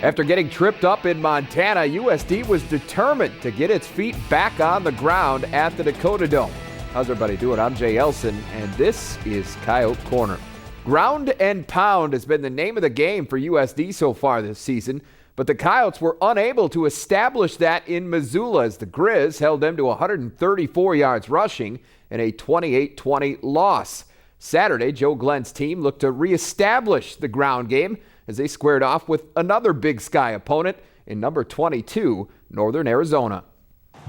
After getting tripped up in Montana, USD was determined to get its feet back on the ground at the Dakota Dome. How's everybody doing? I'm Jay Elson, and this is Coyote Corner. Ground and pound has been the name of the game for USD so far this season, but the Coyotes were unable to establish that in Missoula as the Grizz held them to 134 yards rushing in a 28-20 loss. Saturday, Joe Glenn's team looked to reestablish the ground game as they squared off with another Big Sky opponent in number 22, Northern Arizona.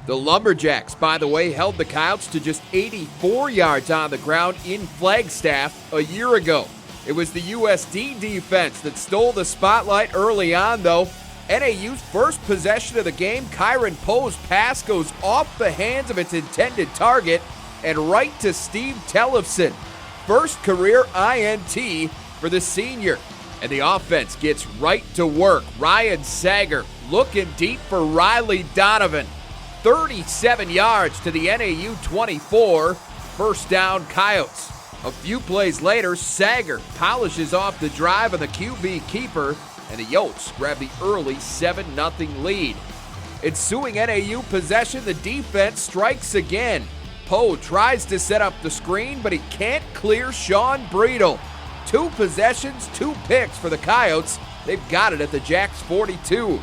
The Lumberjacks, by the way, held the Coyotes to just 84 yards on the ground in Flagstaff a year ago. It was the USD defense that stole the spotlight early on, though. NAU's first possession of the game, Kyron Poe's pass goes off the hands of its intended target and right to Steve Tellefson. First career INT for the senior. And the offense gets right to work. Ryan Sager looking deep for Riley Donovan. 37 yards to the NAU 24. First down, Coyotes. A few plays later, Sager polishes off the drive of the QB keeper, and the Yotes grab the early 7-0 lead. Ensuing NAU possession, the defense strikes again. Poe tries to set up the screen, but he can't clear Sean Breedle. 2 possessions, 2 picks for the Coyotes. They've got it at the Jacks 42.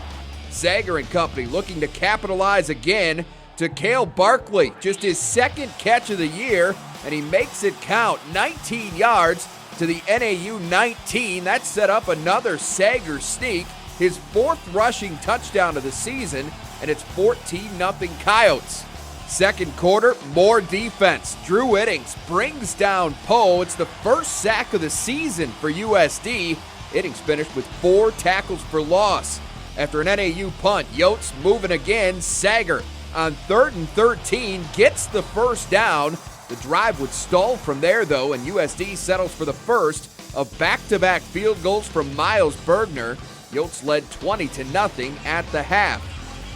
Sager and company looking to capitalize again to Cale Barkley. Just his second catch of the year, and he makes it count. 19 yards to the NAU 19. That set up another Sager sneak, his 4th rushing touchdown of the season, and it's 14-0 Coyotes. Second quarter, more defense. Drew Iddings brings down Poe. It's the first sack of the season for USD. Iddings finished with 4 tackles for loss. After an NAU punt, Yotes moving again. Sager on 3rd and 13 gets the first down. The drive would stall from there, though, and USD settles for the first of back-to-back field goals from Miles Bergner. Yotes led 20-0 at the half.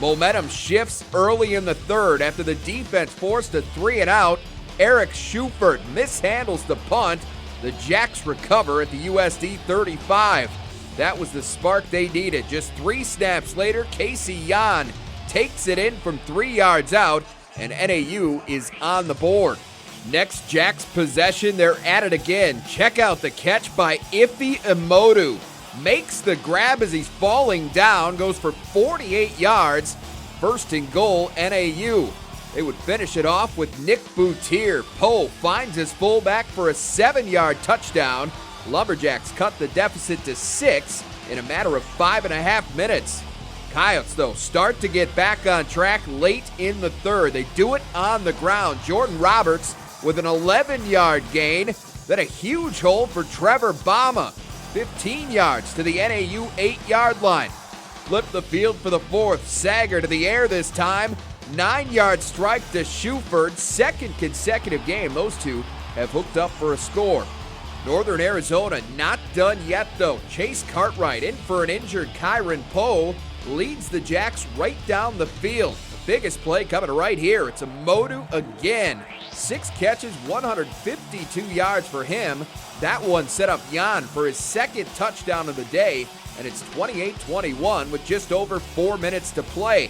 Momentum shifts early in the third after the defense forced a 3-and-out. Eric Schufert mishandles the punt. The Jacks recover at the USD 35. That was the spark they needed. Just 3 snaps later, Casey Yan takes it in from 3 yards out, and NAU is on the board. Next Jacks possession, they're at it again. Check out the catch by Ife Imodu. Makes the grab as he's falling down, goes for 48 yards. First and goal, NAU. They would finish it off with Nick Boutier. Poe finds his fullback for a 7-yard touchdown. Lumberjacks cut the deficit to 6 in a matter of 5.5 minutes. Coyotes, though, start to get back on track late in the third. They do it on the ground. Jordan Roberts with an 11-yard gain. Then a huge hole for Trevor Bama. 15 yards to the NAU 8-yard line. Flip the field for the 4th. Sager to the air this time. 9-yard strike to Schufert. Second consecutive game. Those two have hooked up for a score. Northern Arizona not done yet, though. Chase Cartwright in for an injured Kyron Poe leads the Jacks right down the field. The biggest play coming right here. It's Imodu again. 6 catches, 152 yards for him. That one set up Yan for his second touchdown of the day, and it's 28-21 with just over 4 minutes to play.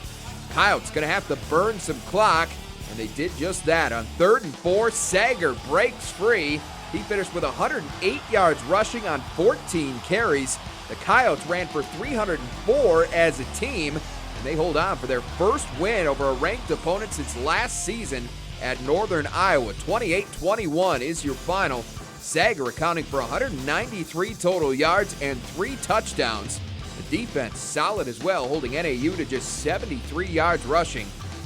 Coyotes going to have to burn some clock, and they did just that. On 3rd and 4, Sager breaks free. He finished with 108 yards rushing on 14 carries. The Coyotes ran for 304 as a team, and they hold on for their first win over a ranked opponent since last season at Northern Iowa. 28-21 is your final. Sager accounting for 193 total yards and 3 touchdowns. The defense solid as well, holding NAU to just 73 yards rushing.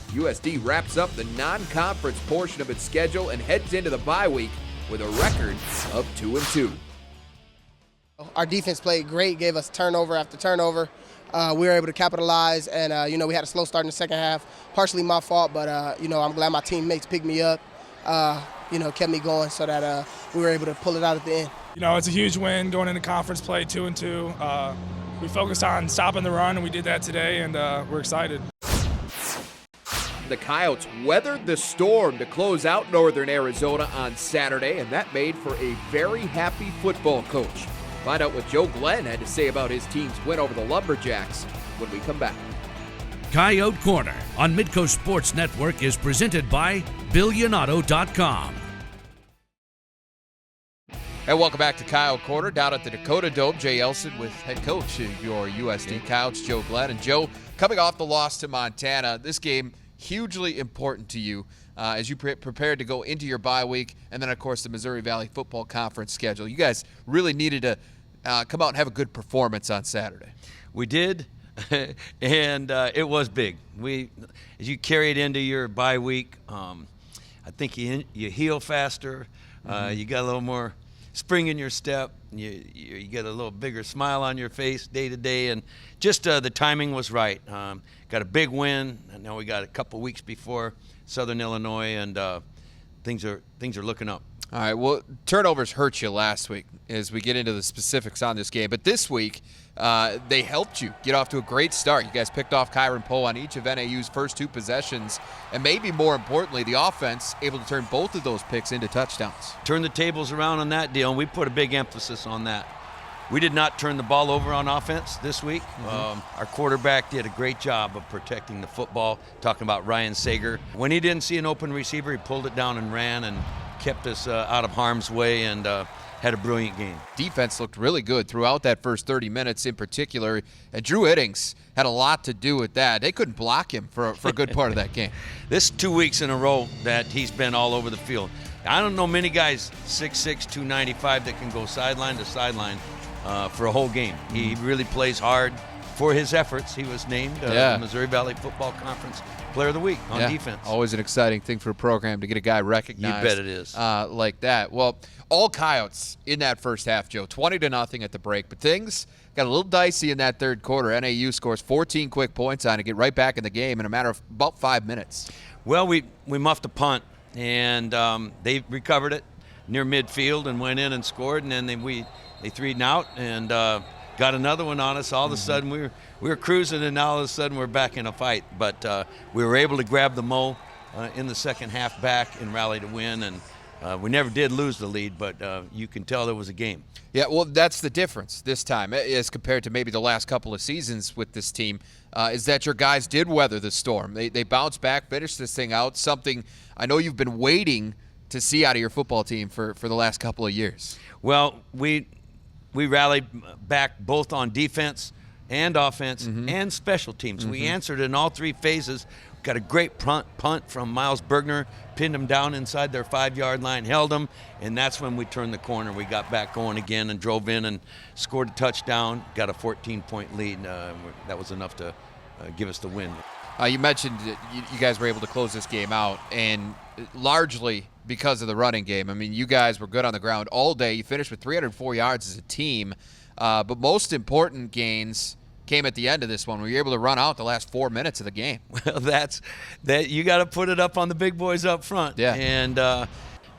USD wraps up the non-conference portion of its schedule and heads into the bye week with a record of 2-2. Our defense played great, gave us turnover after turnover. We were able to capitalize, and we had a slow start in the second half. Partially my fault, but I'm glad my teammates picked me up. Kept me going so that we were able to pull it out at the end. It's a huge win going into conference play, 2-2. We focused on stopping the run, and we did that today, and we're excited. The Coyotes weathered the storm to close out Northern Arizona on Saturday, and that made for a very happy football coach. Find out what Joe Glenn had to say about his team's win over the Lumberjacks when we come back. Coyote Corner on Midcoast Sports Network is presented by Billionato.com. And welcome back to Coyote Corner down at the Dakota Dome. Jay Elson with head coach of your USD Coyotes, Joe Glenn. And Joe, coming off the loss to Montana, this game hugely important to you as you prepared to go into your bye week, and then, of course, the Missouri Valley Football Conference schedule. You guys really needed to come out and have a good performance on Saturday. We did, and it was big. As you carry it into your bye week, I think you heal faster. You got a little more spring in your step. You get a little bigger smile on your face day to day, and just the timing was right. Got a big win. I know we got a couple weeks before Southern Illinois, and things are looking up. All right, well, turnovers hurt you last week as we get into the specifics on this game. But this week, they helped you get off to a great start. You guys picked off Kyron Poe on each of NAU's first two possessions. And maybe more importantly, the offense able to turn both of those picks into touchdowns. Turn the tables around on that deal, and we put a big emphasis on that. We did not turn the ball over on offense this week. Our quarterback did a great job of protecting the football, talking about Ryan Sager. When he didn't see an open receiver, he pulled it down and ran and kept us out of harm's way, and had a brilliant game. Defense looked really good throughout that first 30 minutes in particular, and Drew Iddings had a lot to do with that. They couldn't block him for a good part of that game. This 2 weeks in a row that he's been all over the field. I don't know many guys 6'6", 295 that can go sideline to sideline for a whole game. He really plays hard for his efforts. He was named the Missouri Valley Football Conference Player of the Week on defense. Always an exciting thing for a program to get a guy recognized. You bet it is. Like that. Well, all Coyotes in that first half, Joe, 20-0 at the break. But things got a little dicey in that third quarter. NAU scores 14 quick points on it, get right back in the game in a matter of about 5 minutes. Well, we muffed a punt, and they recovered it near midfield and went in and scored, and then they 3'd out and got another one on us. All of a sudden we were cruising, and now all of a sudden we're back in a fight. But we were able to grab the Mo in the second half back and rally to win, and we never did lose the lead, but you can tell there was a game. Yeah, well, that's the difference this time as compared to maybe the last couple of seasons with this team, is that your guys did weather the storm. They bounced back, finished this thing out, something I know you've been waiting to see out of your football team for the last couple of years. Well, we rallied back both on defense and offense and special teams. We answered in all three phases. Got a great punt from Miles Bergner, pinned him down inside their 5-yard line, held him, and that's when we turned the corner. We got back going again and drove in and scored a touchdown, got a 14-point lead. That was enough to give us the win. You mentioned that you guys were able to close this game out, and largely because of the running game. I mean, you guys were good on the ground all day. You finished with 304 yards as a team, but most important gains came at the end of this one. Were you able to run out the last 4 minutes of the game? Well, that you got to put it up on the big boys up front. Yeah. And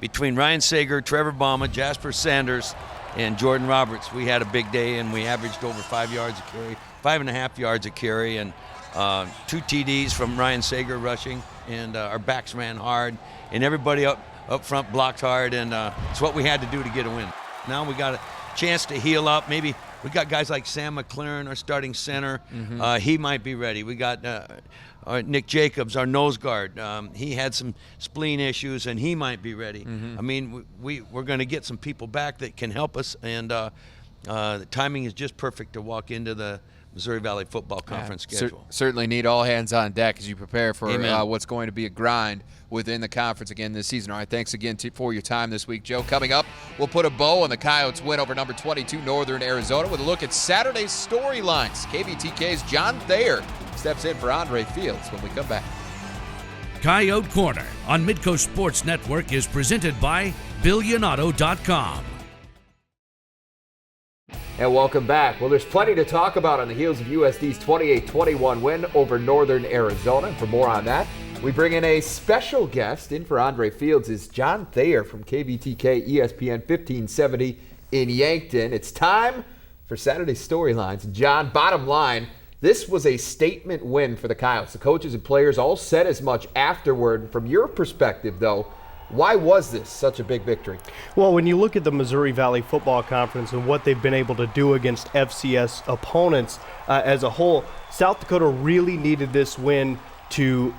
between Ryan Sager, Trevor Bama, Jasper Sanders, and Jordan Roberts, we had a big day, and we averaged over 5 yards a carry, 5.5 yards a carry, and 2 TDs from Ryan Sager rushing, and our backs ran hard, and everybody up front blocked hard, and it's what we had to do to get a win. Now we got a chance to heal up. Maybe we got guys like Sam McLaren, our starting center. He might be ready. We got Nick Jacobs, our nose guard. He had some spleen issues, and he might be ready. I mean, we're going to get some people back that can help us, and the timing is just perfect to walk into the Missouri Valley Football Conference schedule. Certainly need all hands on deck as you prepare for what's going to be a grind within the conference again this season. All right, thanks again for your time this week, Joe. Coming up, we'll put a bow on the Coyotes' win over number 22 Northern Arizona with a look at Saturday's storylines. KVTK's John Thayer steps in for Andre Fields when we come back. Coyote Corner on Midcoast Sports Network is presented by Billionato.com. And welcome back. Well, there's plenty to talk about on the heels of USD's 28-21 win over Northern Arizona. And for more on that, we bring in a special guest. In for Andre Fields is John Thayer from KVTK ESPN 1570 in Yankton. It's time for Saturday's storylines. John, bottom line, this was a statement win for the Coyotes. The coaches and players all said as much afterward. From your perspective, though, Why was this such a big victory? Well, when you look at the Missouri Valley Football Conference and what they've been able to do against FCS opponents as a whole, South Dakota really needed this win to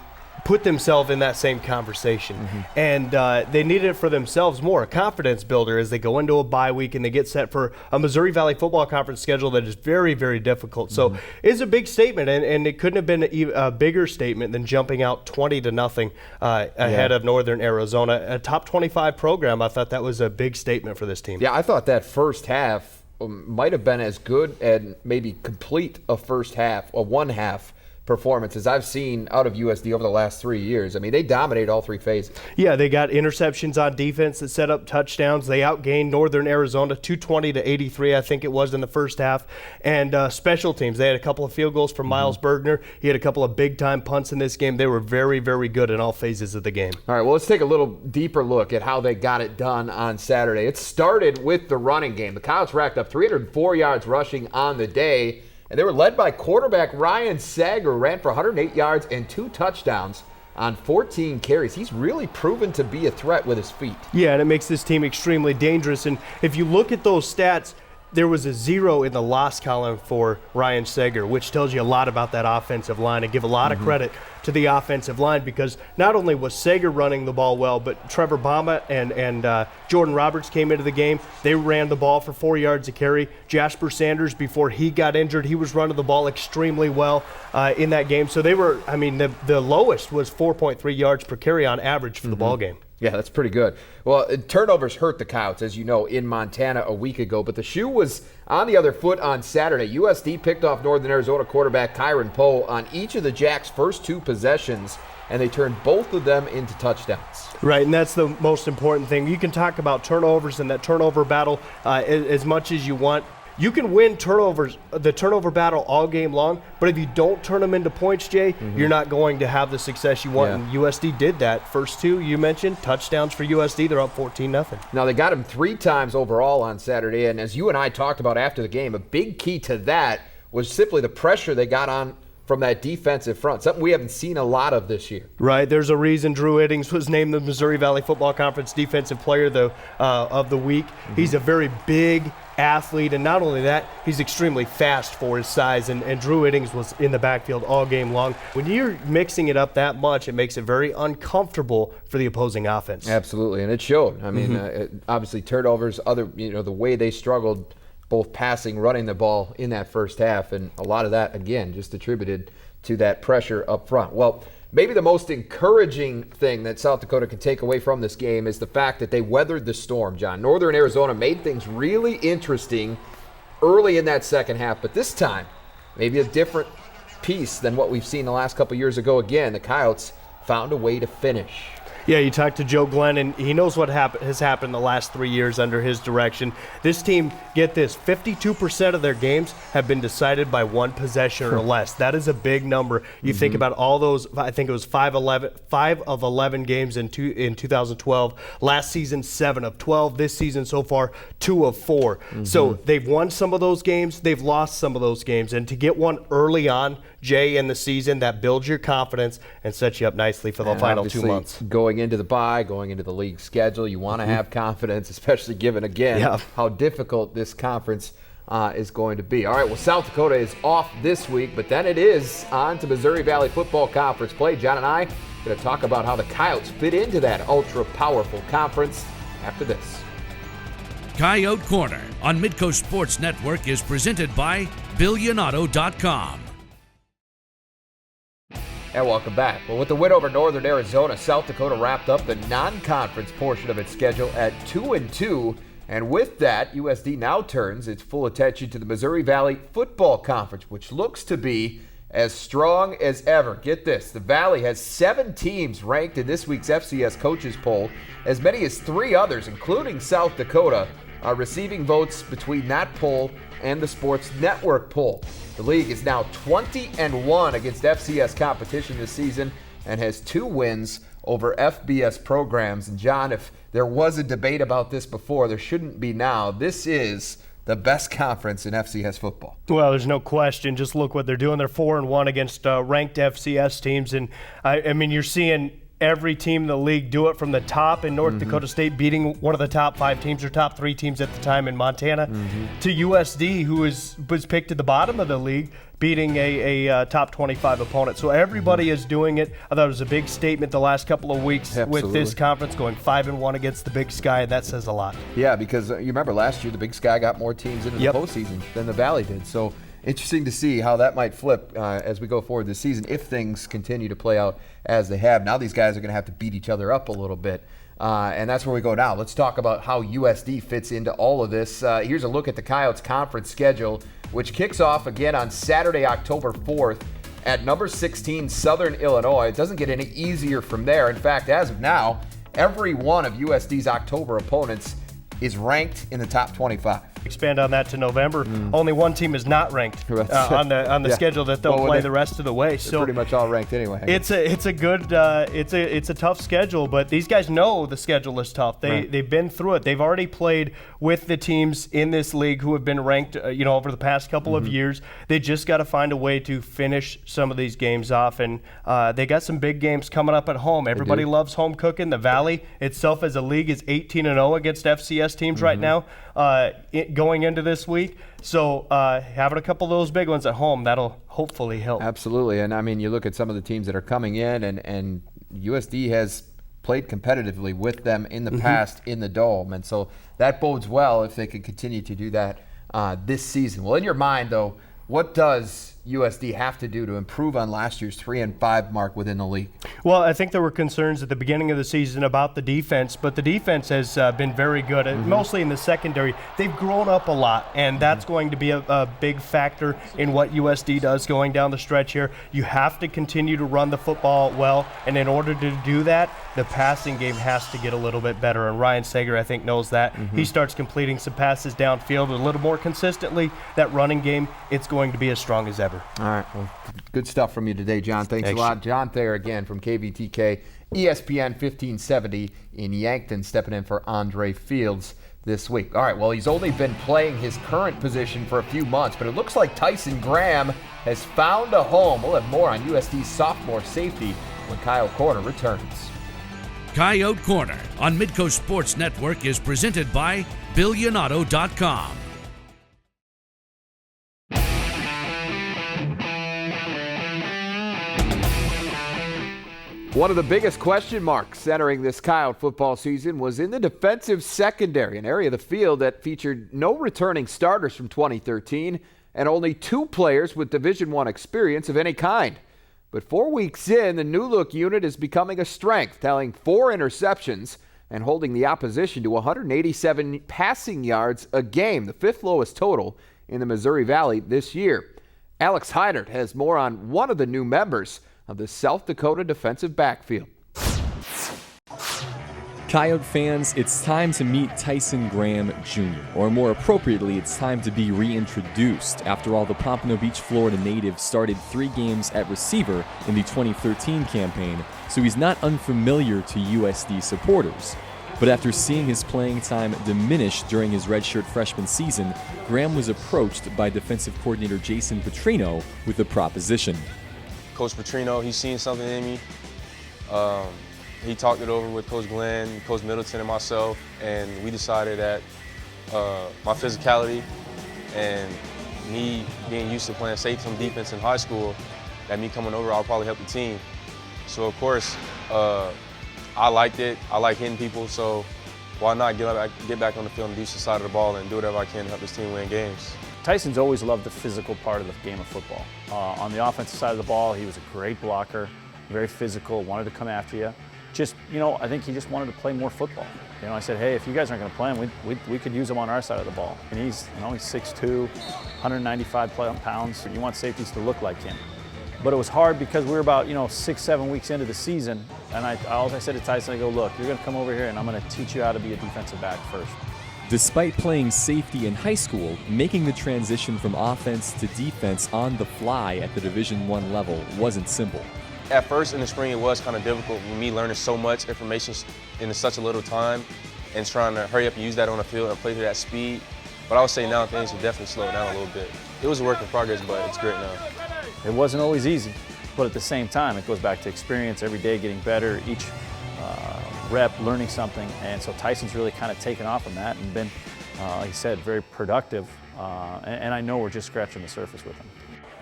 put themselves in that same conversation. And they needed it for themselves more, a confidence builder as they go into a bye week and they get set for a Missouri Valley Football Conference schedule that is very, very difficult. So it's a big statement, and it couldn't have been a bigger statement than jumping out 20-0 ahead of Northern Arizona, a top 25 program. I thought that was a big statement for this team. Yeah, I thought that first half might have been as good and maybe complete a first half, or one half performances I've seen out of USD over the last 3 years. I mean, they dominated all three phases. Yeah, they got interceptions on defense that set up touchdowns. They outgained Northern Arizona 220-83, I think it was, in the first half. And special teams, they had a couple of field goals from Miles Bergner. He had a couple of big-time punts in this game. They were very, very good in all phases of the game. All right, well, let's take a little deeper look at how they got it done on Saturday. It started with the running game. The Coyotes racked up 304 yards rushing on the day, and they were led by quarterback Ryan Sager, who ran for 108 yards and 2 touchdowns on 14 carries. He's really proven to be a threat with his feet. Yeah, and it makes this team extremely dangerous. And if you look at those stats, there was a 0 in the loss column for Ryan Sager, which tells you a lot about that offensive line, and give a lot of credit to the offensive line, because not only was Sager running the ball well, but Trevor Bama and Jordan Roberts came into the game. They ran the ball for 4 yards a carry. Jasper Sanders, before he got injured, he was running the ball extremely well in that game. So they were, I mean, the lowest was 4.3 yards per carry on average for the ball game. Yeah, that's pretty good. Well, turnovers hurt the Coyotes, as you know, in Montana a week ago. But the shoe was on the other foot on Saturday. USD picked off Northern Arizona quarterback Kyron Poe on each of the Jacks' first 2 possessions, and they turned both of them into touchdowns. Right, and that's the most important thing. You can talk about turnovers and that turnover battle as much as you want. You can win the turnover battle all game long, but if you don't turn them into points, Jay, you're not going to have the success you want. And USD did that. First 2 you mentioned, touchdowns for USD. They're up 14-0. Now, they got him 3 times overall on Saturday, and as you and I talked about after the game, a big key to that was simply the pressure they got on from that defensive front, something we haven't seen a lot of this year. Right, there's a reason Drew Iddings was named the Missouri Valley Football Conference Defensive Player of the Week. He's a very big athlete, and not only that, he's extremely fast for his size, and Drew Iddings was in the backfield all game long. When you're mixing it up that much, it makes it very uncomfortable for the opposing offense. Absolutely, and it showed. I mean, obviously turnovers, the way they struggled both passing, running the ball in that first half, and a lot of that, again, just attributed to that pressure up front. Well, maybe the most encouraging thing that South Dakota can take away from this game is the fact that they weathered the storm, John. Northern Arizona made things really interesting early in that second half, but this time, maybe a different piece than what we've seen the last couple years ago. Again, the Coyotes found a way to finish. Yeah, you talk to Joe Glenn, and he knows what has happened the last 3 years under his direction. This team, get this, 52% of their games have been decided by 1 possession or less. That is a big number. You think about all those, I think it was 5 of 11 games in 2012. Last season, 7 of 12. This season so far, 2 of 4. So they've won some of those games. They've lost some of those games. And to get one early on, Jay, in the season, that builds your confidence and sets you up nicely for the final 2 months. Going into the bye, going into the league schedule, you want to have confidence, especially given, again, how difficult this conference is going to be. All right, well, South Dakota is off this week, but then it is on to Missouri Valley Football Conference play. John and I are going to talk about how the Coyotes fit into that ultra-powerful conference after this. Coyote Corner on Midcoast Sports Network is presented by BillionAuto.com. And welcome back. Well, with the win over Northern Arizona, South Dakota wrapped up the non-conference portion of its schedule at 2-2. And with that, USD now turns its full attention to the Missouri Valley Football Conference, which looks to be as strong as ever. Get this, the Valley has 7 teams ranked in this week's FCS coaches poll. As many as 3 others, including South Dakota, are receiving votes between that poll and the Sports Network poll. The league is now 20-1 against FCS competition this season and has 2 wins over FBS programs. And John, if there was a debate about this before, there shouldn't be now. This is the best conference in FCS football. Well, there's no question. Just look what they're doing. They're 4-1 against ranked FCS teams. And I mean, you're seeing every team in the league do it from the top in North Dakota State, beating one of the top 5 teams or top 3 teams at the time in Montana, to USD, who was picked at the bottom of the league, beating a top 25 opponent. So everybody is doing it. I thought it was a big statement the last couple of weeks with this conference going 5-1 against the Big Sky. That says a lot. Yeah, because you remember last year the Big Sky got more teams into the postseason than the Valley did. So interesting to see how that might flip as we go forward this season if things continue to play out as they have. Now these guys are going to have to beat each other up a little bit. And that's where we go now. Let's talk about how USD fits into all of this. Here's a look at the Coyotes conference schedule, which kicks off again on Saturday, October 4th at number 16, Southern Illinois. It doesn't get any easier from there. In fact, as of now, every one of USD's October opponents is ranked in the top 25. Expand on that to November. Only one team is not ranked on the schedule that they'll play the rest of the way. So pretty much all ranked anyway. It's a good it's a tough schedule, but these guys know the schedule is tough. They've been through it. They've already played with the teams in this league who have been ranked over the past couple of years. They just got to find a way to finish some of these games off, and they got some big games coming up at home. Everybody loves home cooking. The Valley itself as a league is 18-0 against FCS teams right now. Going into this week. So having a couple of those big ones at home, that'll hopefully help. Absolutely. And I mean, you look at some of the teams that are coming in, and USD has played competitively with them in the past in the Dome. And so that bodes well if they can continue to do that this season. Well, in your mind, though, what does USD have to do to improve on last year's 3-5 mark within the league? Well, I think there were concerns at the beginning of the season about the defense, but the defense has been very good, mostly in the secondary. They've grown up a lot, and that's going to be a big factor in what USD does going down the stretch here. You have to continue to run the football well, and in order to do that, the passing game has to get a little bit better, and Ryan Sager, I think, knows that. He starts completing some passes downfield a little more consistently. That running game, it's going to be as strong as ever. All right. Well, good stuff from you today, John. Thanks a lot. John Thayer again from KVTK, ESPN 1570 in Yankton, stepping in for Andre Fields this week. All right. Well, he's only been playing his current position for a few months, but it looks like Tyson Graham has found a home. We'll have more on USD's sophomore safety when Coyote Corner returns. Coyote Corner on Midcoast Sports Network is presented by BillionAuto.com. One of the biggest question marks entering this Coyote football season was in the defensive secondary, an area of the field that featured no returning starters from 2013 and only 2 players with Division I experience of any kind. But 4 weeks in, the new look unit is becoming a strength, tallying 4 interceptions and holding the opposition to 187 passing yards a game, the 5th lowest total in the Missouri Valley this year. Alex Heinert has more on one of the new members of the South Dakota defensive backfield. Coyote fans, it's time to meet Tyson Graham Jr., or more appropriately, it's time to be reintroduced. After all, the Pompano Beach, Florida native started 3 games at receiver in the 2013 campaign, so he's not unfamiliar to USD supporters. But after seeing his playing time diminish during his redshirt freshman season, Graham was approached by defensive coordinator Jason Petrino with a proposition. Coach Petrino, he's seen something in me. He talked it over with Coach Glenn, Coach Middleton, and myself, and we decided that my physicality and me being used to playing safety from defense in high school, that me coming over, I'll probably help the team. So of course, I liked it. I like hitting people, so why not get back on the field and do the side of the ball and do whatever I can to help this team win games. Tyson's always loved the physical part of the game of football. On the offensive side of the ball, he was a great blocker, very physical, wanted to come after you. Just, I think he just wanted to play more football. I said, hey, if you guys aren't going to play him, we could use him on our side of the ball. And he's 6'2", 195 pounds. You want safeties to look like him. But it was hard because we were about, 6-7 weeks into the season. And I said to Tyson, I go, look, you're going to come over here and I'm going to teach you how to be a defensive back first. Despite playing safety in high school, making the transition from offense to defense on the fly at the Division I level wasn't simple. At first in the spring, it was kind of difficult with me learning so much information in such a little time and trying to hurry up and use that on the field and play to that speed. But I would say now things have definitely slowed down a little bit. It was a work in progress, but it's great now. It wasn't always easy, But at the same time, it goes back to experience, every day getting better, each rep learning something. And so Tyson's really kind of taken off on that and been, like you said, very productive. And I know we're just scratching the surface with him.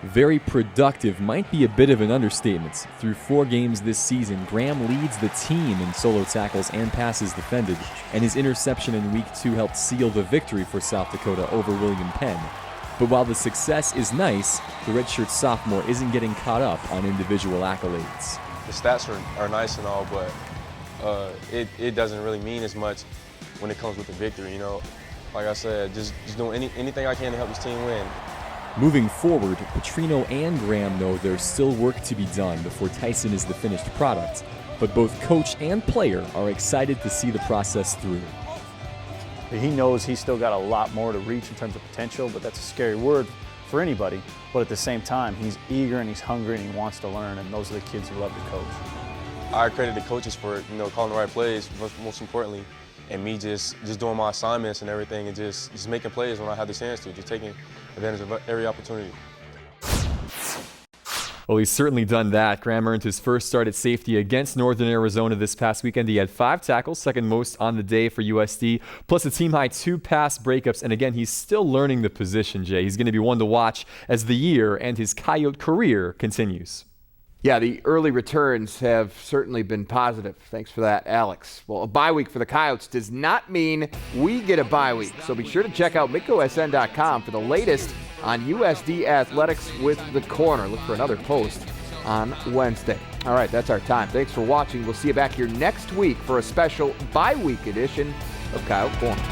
Very productive might be a bit of an understatement. Through 4 games this season, Graham leads the team in solo tackles and passes defended, and his interception in Week 2 helped seal the victory for South Dakota over William Penn. But while the success is nice, the redshirt sophomore isn't getting caught up on individual accolades. The stats are nice and all, but it doesn't really mean as much when it comes with the victory, you know. Like I said, just doing anything I can to help this team win. Moving forward, Petrino and Graham know there's still work to be done before Tyson is the finished product, but both coach and player are excited to see the process through. He knows he's still got a lot more to reach in terms of potential, but that's a scary word for anybody. But at the same time, he's eager and he's hungry and he wants to learn, and those are the kids who love to coach. I credit the coaches for, you know, calling the right plays, most importantly, and me just doing my assignments and everything, and just making plays when I have the chance to, just taking advantage of every opportunity. Well, he's certainly done that. Graham earned his first start at safety against Northern Arizona this past weekend. He had 5 tackles, second most on the day for USD, plus a team-high 2 pass breakups. And again, he's still learning the position, Jay. He's going to be one to watch as the year and his Coyote career continues. Yeah, the early returns have certainly been positive. Thanks for that, Alex. Well, a bye week for the Coyotes does not mean we get a bye week, so be sure to check out MidcoSN.com for the latest on USD athletics with The Corner. Look for another post on Wednesday. All right, that's our time. Thanks for watching. We'll see you back here next week for a special bye week edition of Coyote Corner.